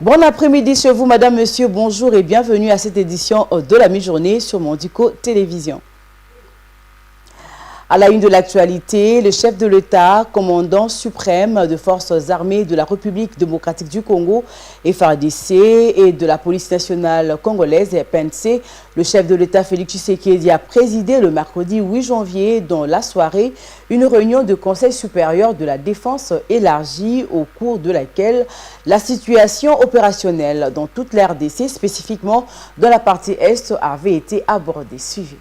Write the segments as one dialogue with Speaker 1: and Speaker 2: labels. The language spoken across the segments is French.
Speaker 1: Bon après-midi sur vous, madame, monsieur, bonjour et bienvenue à cette édition de la mi-journée sur Mondico Télévision. À la une de l'actualité, le chef de l'État, commandant suprême de forces armées de la République démocratique du Congo, FARDC, et de la police nationale congolaise, PNC, le chef de l'État Félix Tshisekedi a présidé le mercredi 8 janvier dans la soirée une réunion de Conseil supérieur de la défense élargie au cours de laquelle la situation opérationnelle dans toute la RDC, spécifiquement dans la partie Est, avait été abordée. Suivez.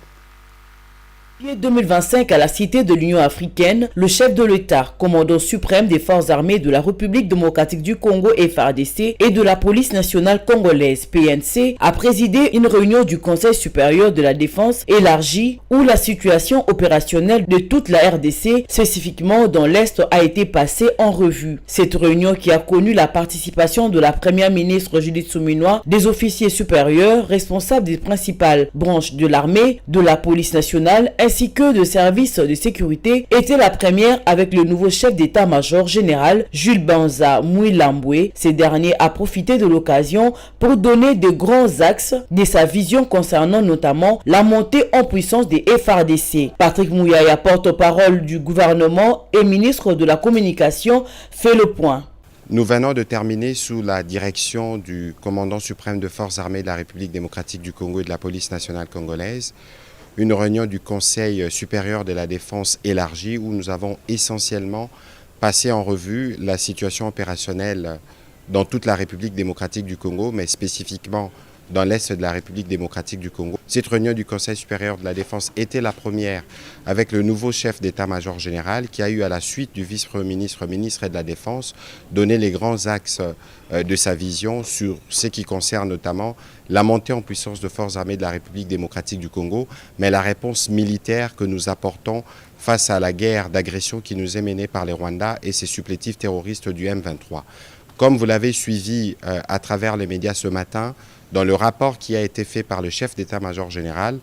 Speaker 1: En 2025, à la Cité de l'Union africaine, le chef de l'État, commandant suprême des forces armées de la République démocratique du Congo FARDC et de la police nationale congolaise PNC, a présidé une réunion du Conseil supérieur de la défense élargie où la situation opérationnelle de toute la RDC, spécifiquement dans l'Est, a été passée en revue. Cette réunion qui a connu la participation de la première ministre Judith Suminwa, des officiers supérieurs responsables des principales branches de l'armée, de la police nationale, ainsi que de services de sécurité, était la première avec le nouveau chef d'état-major général Jules Banza Mouilamboué. Ce dernier a profité de l'occasion pour donner de grands axes de sa vision concernant notamment la montée en puissance des FARDC. Patrick Mouyaya, porte-parole du gouvernement et ministre de la Communication, fait le point.
Speaker 2: Nous venons de terminer sous la direction du commandant suprême de forces armées de la République démocratique du Congo et de la police nationale congolaise une réunion du Conseil supérieur de la défense élargie où nous avons essentiellement passé en revue la situation opérationnelle dans toute la République démocratique du Congo, mais spécifiquement dans l'Est de la République démocratique du Congo. Cette réunion du Conseil supérieur de la défense était la première avec le nouveau chef d'état-major général qui a eu à la suite du vice-premier ministre, ministre de la Défense, donné les grands axes de sa vision sur ce qui concerne notamment la montée en puissance de forces armées de la République démocratique du Congo, mais la réponse militaire que nous apportons face à la guerre d'agression qui nous est menée par les Rwandais et ses supplétifs terroristes du M23. Comme vous l'avez suivi à travers les médias ce matin, dans le rapport qui a été fait par le chef d'état-major général,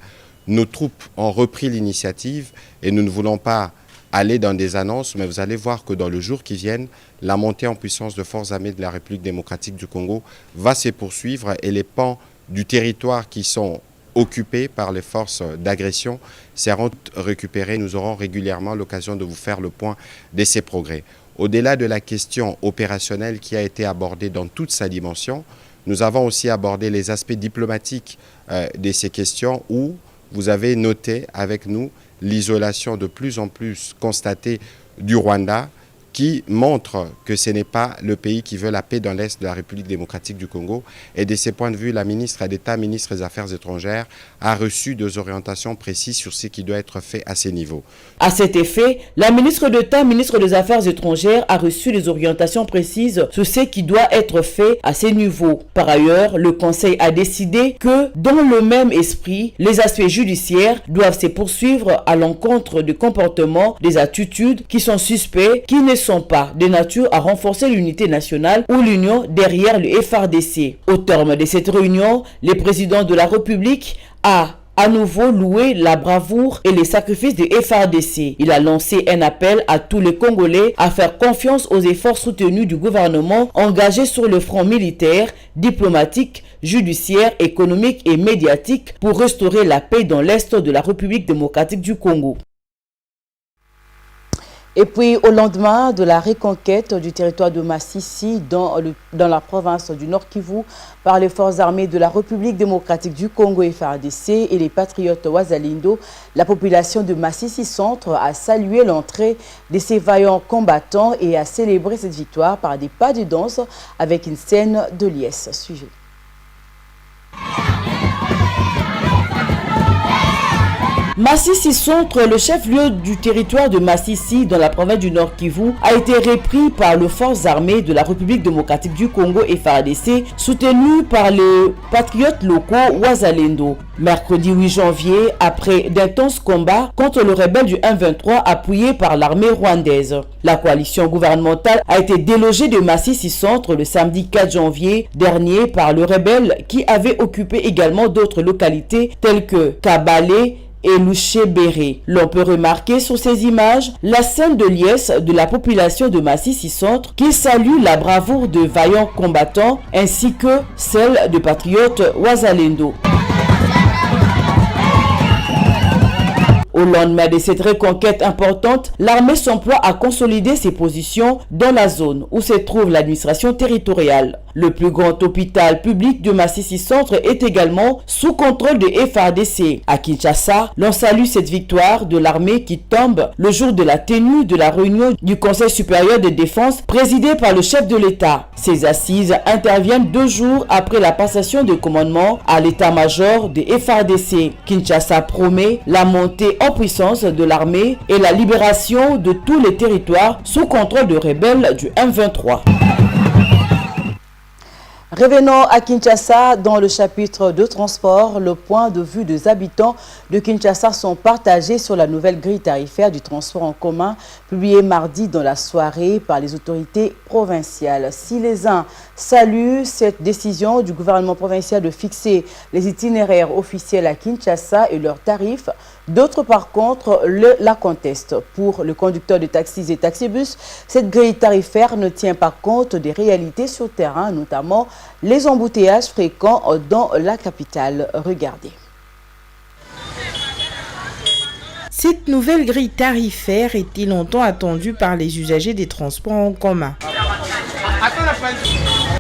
Speaker 2: nos troupes ont repris l'initiative et nous ne voulons pas aller dans des annonces, mais vous allez voir que dans le jour qui vient, la montée en puissance de forces armées de la République démocratique du Congo va se poursuivre et les pans du territoire qui sont occupés par les forces d'agression seront récupérés. Nous aurons régulièrement l'occasion de vous faire le point de ces progrès. Au-delà de la question opérationnelle qui a été abordée dans toute sa dimension, nous avons aussi abordé les aspects diplomatiques de ces questions où vous avez noté avec nous l'isolation de plus en plus constatée du Rwanda qui montre que ce n'est pas le pays qui veut la paix dans l'Est de la République démocratique du Congo. Et de ce point de vue, la ministre d'État, ministre des Affaires étrangères, a reçu des orientations précises sur ce qui doit être fait à ces niveaux.
Speaker 1: À cet effet, la ministre d'État, ministre des Affaires étrangères, a reçu des orientations précises sur ce qui doit être fait à ces niveaux. Par ailleurs, le Conseil a décidé que, dans le même esprit, les aspects judiciaires doivent se poursuivre à l'encontre des comportements, des attitudes qui sont suspects, qui ne sont pas de nature à renforcer l'unité nationale ou l'union derrière le FARDC. Au terme de cette réunion, le président de la République a à nouveau loué la bravoure et les sacrifices de FARDC. Il a lancé un appel à tous les Congolais à faire confiance aux efforts soutenus du gouvernement engagé sur le front militaire, diplomatique, judiciaire, économique et médiatique pour restaurer la paix dans l'Est de la République démocratique du Congo. Et puis, au lendemain de la reconquête du territoire de Massissi dans la province du Nord Kivu par les forces armées de la République démocratique du Congo FARDC et les patriotes Wazalindo, la population de Massissi Centre a salué l'entrée de ces vaillants combattants et a célébré cette victoire par des pas de danse avec une scène de liesse. Suivez. Massissi Centre, le chef-lieu du territoire de Massissi dans la province du Nord Kivu, a été repris par les forces armées de la République démocratique du Congo FARDC, soutenu par les patriotes locaux Wazalendo. Mercredi 8 janvier, après d'intenses combats contre le rebelle du M23 appuyé par l'armée rwandaise. La coalition gouvernementale a été délogée de Massissi Centre le samedi 4 janvier dernier par le rebelle qui avait occupé également d'autres localités telles que Kabale et Louché Béré. L'on peut remarquer sur ces images la scène de liesse de la population de Massissi Centre qui salue la bravoure de vaillants combattants ainsi que celle de patriotes Wazalendo. Au lendemain de cette reconquête importante, l'armée s'emploie à consolider ses positions dans la zone où se trouve l'administration territoriale. Le plus grand hôpital public de Massissi Centre est également sous contrôle de FARDC. À Kinshasa, l'on salue cette victoire de l'armée qui tombe le jour de la tenue de la réunion du Conseil supérieur de défense présidé par le chef de l'État. Ces assises interviennent 2 jours après la passation de commandement à l'état-major de FARDC. Kinshasa promet la montée en puissance de l'armée et la libération de tous les territoires sous contrôle de rebelles du M23. Revenons à Kinshasa dans le chapitre de transport. Le point de vue des habitants de Kinshasa sont partagés sur la nouvelle grille tarifaire du transport en commun publiée mardi dans la soirée par les autorités provinciales. Si les uns saluent cette décision du gouvernement provincial de fixer les itinéraires officiels à Kinshasa et leurs tarifs, d'autres par contre la contestent. Pour le conducteur de taxis et taxibus, cette grille tarifaire ne tient pas compte des réalités sur terrain, notamment les embouteillages fréquents dans la capitale. Regardez.
Speaker 3: Cette nouvelle grille tarifaire était longtemps attendue par les usagers des transports en commun.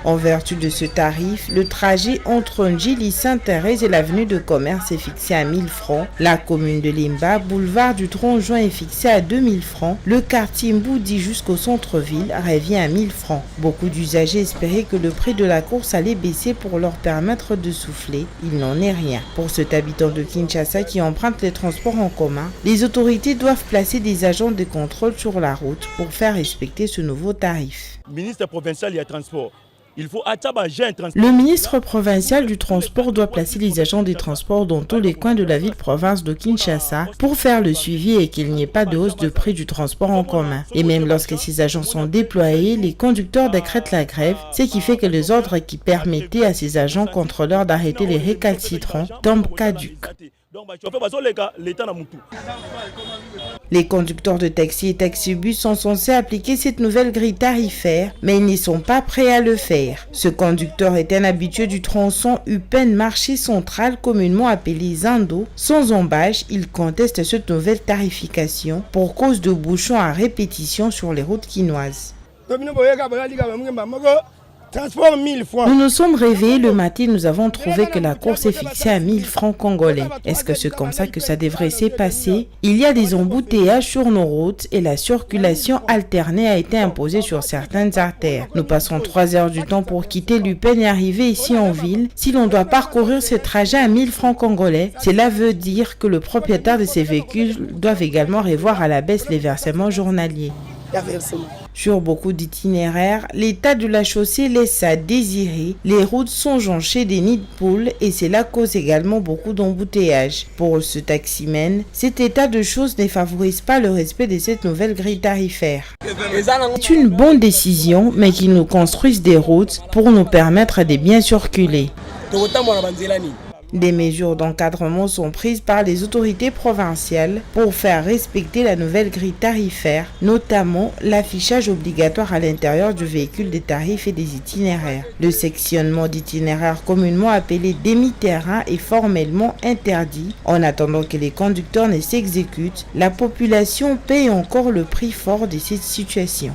Speaker 3: En vertu de ce tarif, le trajet entre Njili Sainte-Thérèse et l'avenue de Commerce est fixé à 1000 francs. La commune de Limba, boulevard du 30 juin est fixé à 2000 francs. Le quartier Mboudi jusqu'au centre-ville revient à 1000 francs. Beaucoup d'usagers espéraient que le prix de la course allait baisser pour leur permettre de souffler. Il n'en est rien. Pour cet habitant de Kinshasa qui emprunte les transports en commun, les autorités doivent placer des agents de contrôle sur la route pour faire respecter ce nouveau tarif.
Speaker 4: Ministre provincial, il y a transport.
Speaker 3: Le ministre provincial du transport doit placer les agents des transports dans tous les coins de la ville-province de Kinshasa pour faire le suivi et qu'il n'y ait pas de hausse de prix du transport en commun. Et même lorsque ces agents sont déployés, les conducteurs décrètent la grève, ce qui fait que les ordres qui permettaient à ces agents contrôleurs d'arrêter les récalcitrants tombent caducs. Les conducteurs de taxi et taxibus sont censés appliquer cette nouvelle grille tarifaire, mais ils n'y sont pas prêts à le faire. Ce conducteur est un habitué du tronçon Upen marché central communément appelé Zando. Sans embâche, il conteste cette nouvelle tarification pour cause de bouchons à répétition sur les routes quinoises. Nous nous sommes réveillés le matin, nous avons trouvé que la course est fixée à 1000 francs congolais. Est-ce que c'est comme ça que ça devrait se passer? Il y a des embouteillages sur nos routes et la circulation alternée a été imposée sur certaines artères. Nous passons 3 heures du temps pour quitter l'Upen et arriver ici en ville. Si l'on doit parcourir ce trajet à 1000 francs congolais, cela veut dire que le propriétaire de ces véhicules doit également revoir à la baisse les versements journaliers. Sur beaucoup d'itinéraires, l'état de la chaussée laisse à désirer. Les routes sont jonchées des nids de poules et cela cause également beaucoup d'embouteillages. Pour ce taximène, cet état de choses ne favorise pas le respect de cette nouvelle grille tarifaire. C'est une bonne décision, mais qu'ils nous construisent des routes pour nous permettre de bien circuler. Des mesures d'encadrement sont prises par les autorités provinciales pour faire respecter la nouvelle grille tarifaire, notamment l'affichage obligatoire à l'intérieur du véhicule des tarifs et des itinéraires. Le sectionnement d'itinéraires communément appelé demi-terrain est formellement interdit. En attendant que les conducteurs ne s'exécutent, la population paye encore le prix fort de cette situation.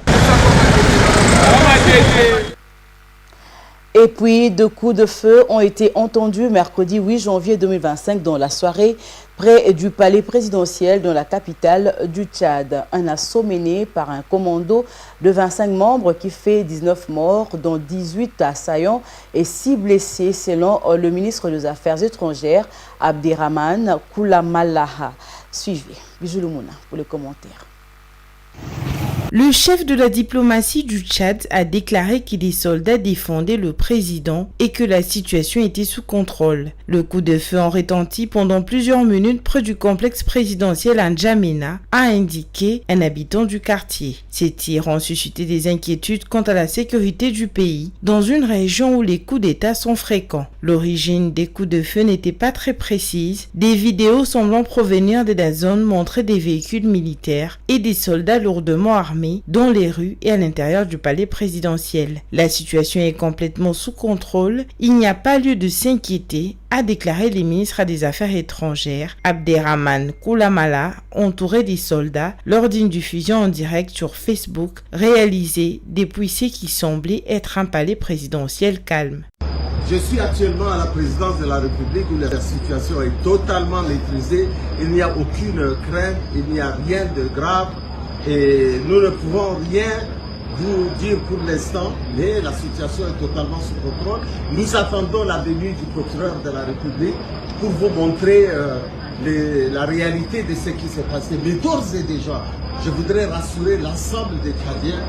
Speaker 1: Et puis, 2 coups de feu ont été entendus mercredi 8 janvier 2025 dans la soirée près du palais présidentiel dans la capitale du Tchad. Un assaut mené par un commando de 25 membres qui fait 19 morts, dont 18 assaillants et 6 blessés, selon le ministre des Affaires étrangères, Abderrahmane Koulamalaha. Suivez Bijou Lumuna pour les commentaires.
Speaker 3: Le chef de la diplomatie du Tchad a déclaré que des soldats défendaient le président et que la situation était sous contrôle. Le coup de feu en retentit pendant plusieurs minutes près du complexe présidentiel à N'Djamena, a indiqué un habitant du quartier. Ces tirs ont suscité des inquiétudes quant à la sécurité du pays, dans une région où les coups d'État sont fréquents. L'origine des coups de feu n'était pas très précise. Des vidéos semblant provenir de la zone montraient des véhicules militaires et des soldats lourdement armés dans les rues et à l'intérieur du palais présidentiel. La situation est complètement sous contrôle. Il n'y a pas lieu de s'inquiéter, a déclaré le ministre des Affaires étrangères, Abderrahmane Koulamala, entouré des soldats, lors d'une diffusion en direct sur Facebook, réalisée depuis ce qui semblait être un palais présidentiel calme.
Speaker 5: Je suis actuellement à la présidence de la République où la situation est totalement maîtrisée. Il n'y a aucune crainte, il n'y a rien de grave et nous ne pouvons rien vous dire pour l'instant, mais la situation est totalement sous contrôle. Nous attendons la venue du procureur de la République pour vous montrer la réalité de ce qui s'est passé. Mais d'ores et déjà, je voudrais rassurer l'ensemble des Tchadiens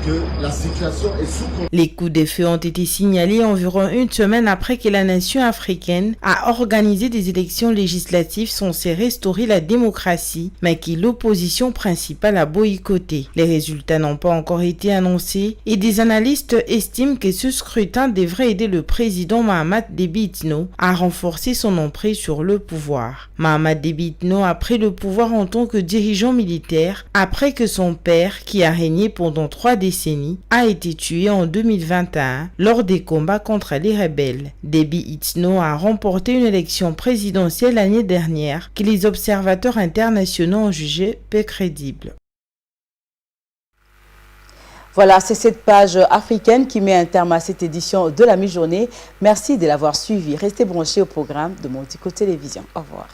Speaker 5: que la situation est sous contrôle.
Speaker 3: Les coups de feu ont été signalés environ une semaine après que la nation africaine a organisé des élections législatives censées restaurer la démocratie, mais que l'opposition principale a boycotté. Les résultats n'ont pas encore été annoncés et des analystes estiment que ce scrutin devrait aider le président Mahamat Déby Itno à renforcer son emprise sur le pouvoir. Mahamat Déby Itno a pris le pouvoir en tant que dirigeant militaire après que son père, qui a régné pendant 3 décennies, a été tué en 2021 lors des combats contre les rebelles. Déby Itno a remporté une élection présidentielle l'année dernière que les observateurs internationaux ont jugé peu crédible.
Speaker 1: Voilà, c'est cette page africaine qui met un terme à cette édition de la mi-journée. Merci de l'avoir suivi. Restez branchés au programme de Montico Télévision. Au revoir.